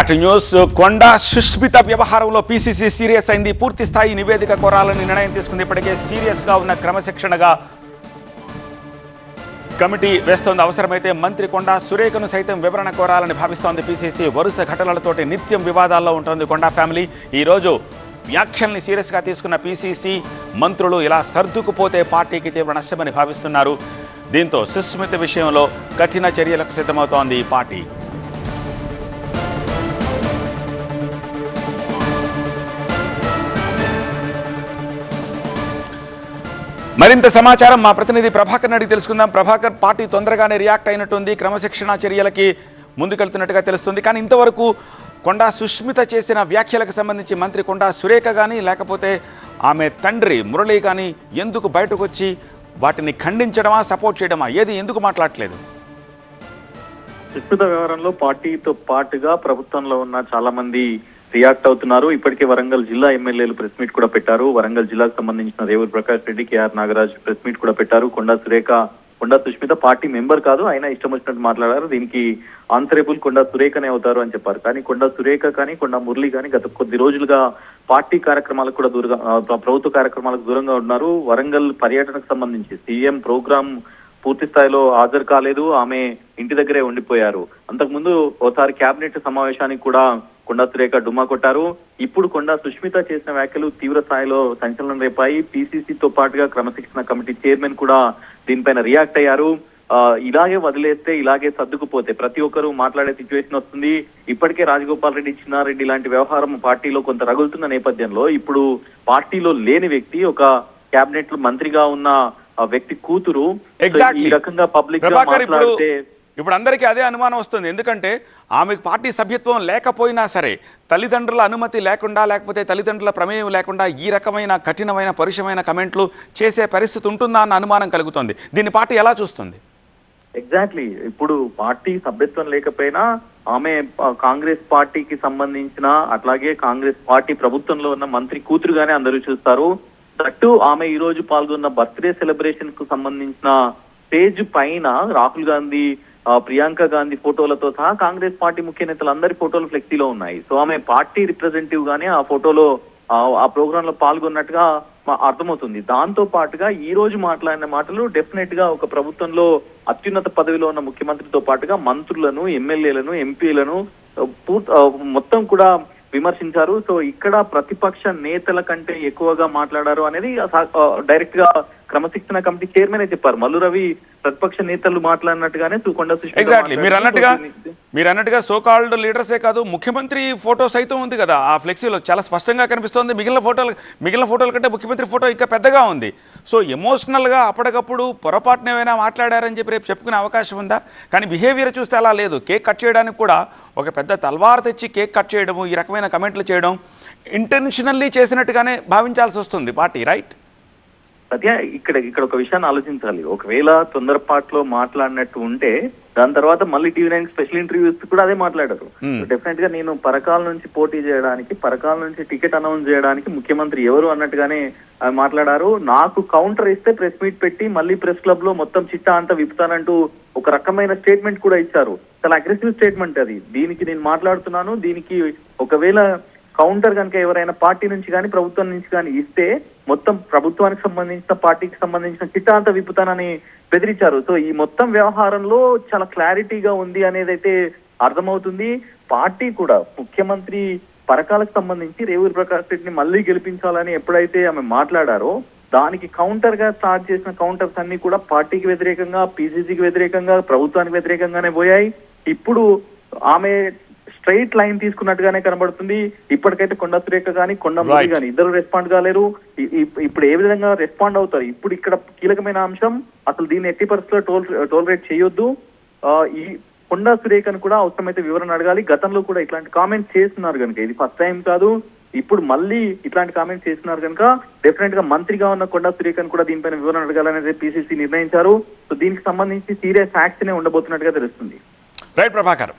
Back to news. Konda Sushmita వ్యవహారంలో PCC serious అయింది. పూర్తి స్థాయి నివేదిక కోరాలని నిర్ణయం తీసుకుంది. ఇప్పటికే సీరియస్ గా ఉన్న క్రమశిక్షణగా కమిటీ వేస్తోంది. అవసరమైతే మంత్రి కొండా సురేఖను సైతం వివరణ కోరాలని భావిస్తోంది పీసీసీ. వరుస ఘటనలతోటి నిత్యం వివాదాల్లో ఉంటుంది కొండా ఫ్యామిలీ. ఈరోజు వ్యాఖ్యల్ని సీరియస్గా తీసుకున్న పీసీసీ మంత్రులు ఇలా సర్దుకుపోతే పార్టీకి తీవ్ర నష్టమని భావిస్తున్నారు. దీంతో సుష్మిత విషయంలో కఠిన చర్యలకు సిద్ధమవుతోంది ఈ పార్టీ. మరింత సమాచారం మా ప్రతినిధి ప్రభాకర్ అడిగి తెలుసుకుందాం. ప్రభాకర్, పార్టీ తొందరగానే రియాక్ట్ అయినట్టుంది, క్రమశిక్షణ చర్యలకి ముందుకెళ్తున్నట్టుగా తెలుస్తుంది. కానీ ఇంతవరకు కొండా సుష్మిత చేసిన వ్యాఖ్యలకు సంబంధించి మంత్రి కొండా సురేఖ కానీ లేకపోతే ఆమె తండ్రి మురళి కానీ ఎందుకు బయటకు వచ్చి వాటిని ఖండించడమా, సపోర్ట్ చేయడమా, ఏది ఎందుకు మాట్లాడట్లేదు? సుష్మిత వ్యవహారంలో పార్టీతో పాటుగా ప్రభుత్వంలో ఉన్న చాలా మంది రియాక్ట్ అవుతున్నారు. ఇప్పటికే వరంగల్ జిల్లా ఎమ్మెల్యేలు ప్రెస్ మీట్ కూడా పెట్టారు. వరంగల్ జిల్లాకు సంబంధించిన Revuri Prakash Reddy, KR Nagaraj press meet కూడా పెట్టారు. కొండా సుష్మిత పార్టీ మెంబర్ కాదు, అయినా ఇష్టం వచ్చినట్టు మాట్లాడారు. దీనికి ఆన్సరేబుల్ కొండా సురేఖనే అవుతారు అని చెప్పారు. కానీ కొండా సురేఖ కానీ కొండా మురళి కానీ గత కొద్ది రోజులుగా పార్టీ కార్యక్రమాలకు కూడా దూరంగా, ప్రభుత్వ కార్యక్రమాలకు దూరంగా ఉన్నారు. వరంగల్ పర్యటనకు సంబంధించి సీఎం ప్రోగ్రాం పూర్తి స్థాయిలో హాజరు కాలేదు. ఆమె ఇంటి దగ్గరే ఉండిపోయారు. అంతకుముందు ఓసారి కేబినెట్ సమావేశానికి కూడా కొండా సురేఖ డుమ్మా కొట్టారు. ఇప్పుడు కొండా సుష్మిత చేసిన వ్యాఖ్యలు తీవ్ర స్థాయిలో సంచలనం రేపాయి. పీసీసీతో పాటుగా క్రమశిక్షణ కమిటీ చైర్మన్ కూడా దీనిపైన రియాక్ట్ అయ్యారు. ఇలాగే వదిలేస్తే, ఇలాగే సర్దుకుపోతే ప్రతి ఒక్కరూ మాట్లాడే సిచ్యువేషన్ వస్తుంది. ఇప్పటికే రాజగోపాల్ రెడ్డి, చిన్నారెడ్డి లాంటి వ్యవహారం పార్టీలో కొంత రగులుతున్న నేపథ్యంలో ఇప్పుడు పార్టీలో లేని వ్యక్తి, ఒక కేబినెట్ లో మంత్రిగా ఉన్న వ్యక్తి కూతురు ఈ రకంగా పబ్లిక్ గా మాట్లాడితే ఇప్పుడు అందరికీ అదే అనుమానం వస్తుంది. ఎందుకంటే ఆమెకు పార్టీ సభ్యత్వం లేకపోయినా సరే, తల్లిదండ్రుల అనుమతి లేకుండా లేకపోతే తల్లిదండ్రుల ప్రమేయం లేకుండా ఈ రకమైన కఠినమైన పరుషమైన కమెంట్లు చేసే పరిస్థితి ఉంటుందా అన్న అనుమానం కలుగుతుంది. దీన్ని పార్టీ ఎలా చూస్తుంది? ఎగ్జాక్ట్లీ. ఇప్పుడు పార్టీ సభ్యత్వం లేకపోయినా ఆమె కాంగ్రెస్ పార్టీకి సంబంధించిన, అట్లాగే కాంగ్రెస్ పార్టీ ప్రభుత్వంలో ఉన్న మంత్రి కూతురుగానే అందరూ చూస్తారు. దట్టు ఆమె ఈ రోజు పాల్గొన్న బర్త్డే సెలబ్రేషన్ కు సంబంధించిన స్టేజ్ పైన రాహుల్ గాంధీ, ప్రియాంక గాంధీ ఫోటోలతో సహా కాంగ్రెస్ పార్టీ ముఖ్య నేతలు అందరి ఫోటోలు ఫ్లెక్సీలో ఉన్నాయి. సో ఆమె పార్టీ రిప్రజెంటేటివ్ గానే ఆ ఫోటోలో ఆ ప్రోగ్రామ్ లో పాల్గొన్నట్టుగా అర్థమవుతుంది. దాంతో పాటుగా ఈ రోజు మాట్లాడిన మాటలు డెఫినెట్ గా ఒక ప్రభుత్వంలో అత్యున్నత పదవిలో ఉన్న ముఖ్యమంత్రితో పాటుగా మంత్రులను, ఎమ్మెల్యేలను, ఎంపీలను మొత్తం కూడా విమర్శించారు. సో ఇక్కడ ప్రతిపక్ష నేతల కంటే ఎక్కువగా మాట్లాడారు అనేది డైరెక్ట్ గా క్రమశిక్షణ కమిటీ చైర్మన్ చెప్పారు. మల్లు రవి ప్రతిపక్ష నేతలు మాట్లాడినట్టుగానే కొండా సుష్మిత ఎగ్జాక్ట్లీ మీరు అన్నట్టుగా సోకాల్డ్ లీడర్సే కాదు, ముఖ్యమంత్రి ఫోటో సైతం ఉంది కదా ఆ ఫ్లెక్సీలో, చాలా స్పష్టంగా కనిపిస్తోంది. మిగిలిన ఫోటోల కంటే ముఖ్యమంత్రి ఫోటో ఇంకా పెద్దగా ఉంది. సో ఎమోషనల్గా అప్పటికప్పుడు పొరపాటున ఏమైనా మాట్లాడారని చెప్పి రేపు చెప్పుకునే అవకాశం ఉందా? కానీ బిహేవియర్ చూస్తే అలా లేదు. కేక్ కట్ చేయడానికి కూడా ఒక పెద్ద తల్వార్ తెచ్చి కేక్ కట్ చేయడము, ఈ రకమైన కమెంట్లు చేయడం ఇంటెన్షనల్లీ చేసినట్టుగానే భావించాల్సి వస్తుంది పార్టీ, రైట్? అదే ఇక్కడ ఒక విషయాన్ని ఆలోచించాలి. ఒకవేళ తొందరపాటులో మాట్లాడినట్టు ఉంటే దాని తర్వాత మళ్ళీ టీవీ9 స్పెషల్ ఇంటర్వ్యూస్ కూడా అదే మాట్లాడారు. డెఫినెట్ గా నేను పరకాల నుంచి పోటీ చేయడానికి, పరకాల నుంచి టికెట్ అనౌన్స్ చేయడానికి ముఖ్యమంత్రి ఎవరు అన్నట్టుగానే మాట్లాడారు. నాకు కౌంటర్ ఇస్తే ప్రెస్ మీట్ పెట్టి మళ్ళీ ప్రెస్ క్లబ్ లో మొత్తం చిట్టా అంతా విప్పుతానంటూ ఒక రకమైన స్టేట్మెంట్ కూడా ఇచ్చారు. చాలా అగ్రెసివ్ స్టేట్మెంట్ అది. దీనికి నేను మాట్లాడుతున్నాను, దీనికి ఒకవేళ కౌంటర్ కనుక ఎవరైనా పార్టీ నుంచి కానీ ప్రభుత్వం నుంచి కానీ ఇస్తే మొత్తం ప్రభుత్వానికి సంబంధించిన, పార్టీకి సంబంధించిన చిట్టా అంతా విప్పుతానని బెదిరించారు. సో ఈ మొత్తం వ్యవహారంలో చాలా క్లారిటీగా ఉంది అనేది అయితే అర్థమవుతుంది. పార్టీ కూడా ముఖ్యమంత్రి పరకాలకు సంబంధించి రేవూరు ప్రకాష్ రెడ్డిని మళ్ళీ గెలిపించాలని ఎప్పుడైతే ఆమె మాట్లాడారో దానికి కౌంటర్ గా స్టార్ట్ చేసిన కౌంటర్స్ అన్ని కూడా పార్టీకి వ్యతిరేకంగా, పీసీసీకి వ్యతిరేకంగా, ప్రభుత్వానికి వ్యతిరేకంగానే పోయాయి. ఇప్పుడు ఆమె స్ట్రైట్ లైన్ తీసుకున్నట్టుగానే కనబడుతుంది. ఇప్పటికైతే కొండా సురేఖ కానీ కొండా మురళి కానీ ఇద్దరు రెస్పాండ్ కాలేరు. ఇప్పుడు ఏ విధంగా రెస్పాండ్ అవుతారు? ఇప్పుడు ఇక్కడ కీలకమైన అంశం, అసలు దీన్ని ఎట్టి పరిస్థితుల్లో టోలరేట్ చేయొద్దు. ఈ కొండా సురేఖను కూడా అవసరమైతే వివరణ అడగాలి. గతంలో కూడా ఇట్లాంటి కామెంట్స్ చేస్తున్నారు కనుక, ఇది ఫస్ట్ టైం కాదు, ఇప్పుడు మళ్ళీ ఇట్లాంటి కామెంట్స్ చేస్తున్నారు కనుక డెఫినెట్ గా మంత్రిగా ఉన్న కొండా సురేఖను కూడా దీనిపైన వివరణ అడగాలనేది పీసీసీ నిర్ణయించారు. సో దీనికి సంబంధించి సీరియస్ యాక్షన్ ఉండబోతున్నట్టుగా తెలుస్తుంది. రైట్ ప్రభాకర్.